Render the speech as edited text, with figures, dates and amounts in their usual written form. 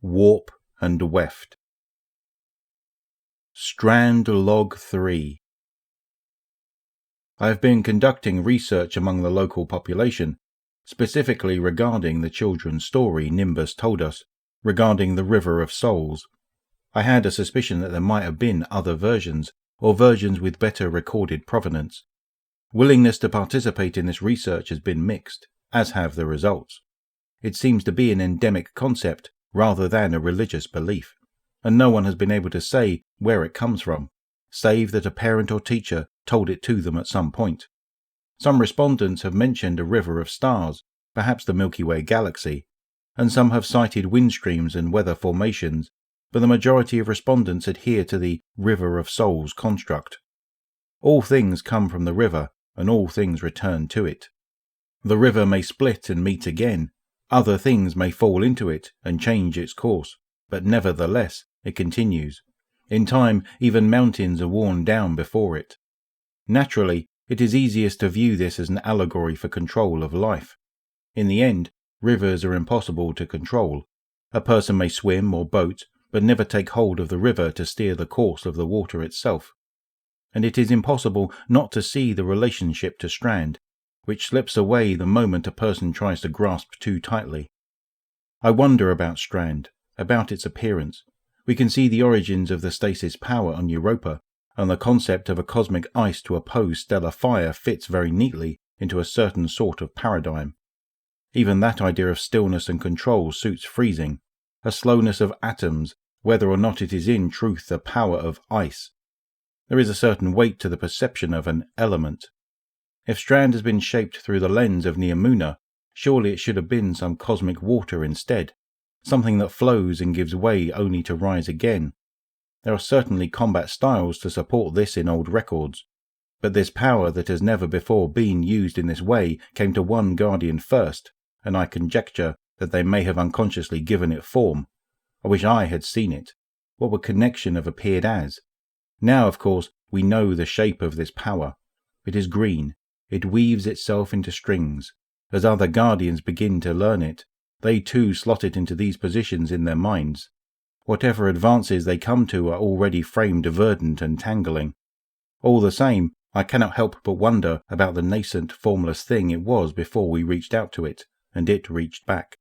Warp and Weft. Strand Log 3. I have been conducting research among the local population, specifically regarding the children's story Nimbus told us, regarding the River of Souls. I had a suspicion that there might have been other versions, or versions with better recorded provenance. Willingness to participate in this research has been mixed, as have the results. It seems to be an endemic concept rather than a religious belief, and no one has been able to say where it comes from, save that a parent or teacher told it to them at some point. Some respondents have mentioned a river of stars, perhaps the Milky Way galaxy, and some have cited wind streams and weather formations, but the majority of respondents adhere to the River of Souls construct. All things come from the river, and all things return to it. The river may split and meet again. Other things may fall into it and change its course, but nevertheless it continues. In time, even mountains are worn down before it. Naturally, it is easiest to view this as an allegory for control of life. In the end, rivers are impossible to control. A person may swim or boat, but never take hold of the river to steer the course of the water itself. And it is impossible not to see the relationship to Strand, which slips away the moment a person tries to grasp too tightly. I wonder about Strand, about its appearance. We can see the origins of the stasis power on Europa, and the concept of a cosmic ice to oppose stellar fire fits very neatly into a certain sort of paradigm. Even that idea of stillness and control suits freezing, a slowness of atoms, whether or not it is in truth the power of ice. There is a certain weight to the perception of an element. If Strand has been shaped through the lens of Neomuna, surely it should have been some cosmic water instead, something that flows and gives way only to rise again. There are certainly combat styles to support this in old records, but this power that has never before been used in this way came to one guardian first, and I conjecture that they may have unconsciously given it form. I wish I had seen it. What would connection have appeared as? Now, of course, we know the shape of this power. It is green. It weaves itself into strings. As other guardians begin to learn it, they too slot it into these positions in their minds. Whatever advances they come to are already framed verdant and tangling. All the same, I cannot help but wonder about the nascent, formless thing it was before we reached out to it, and it reached back.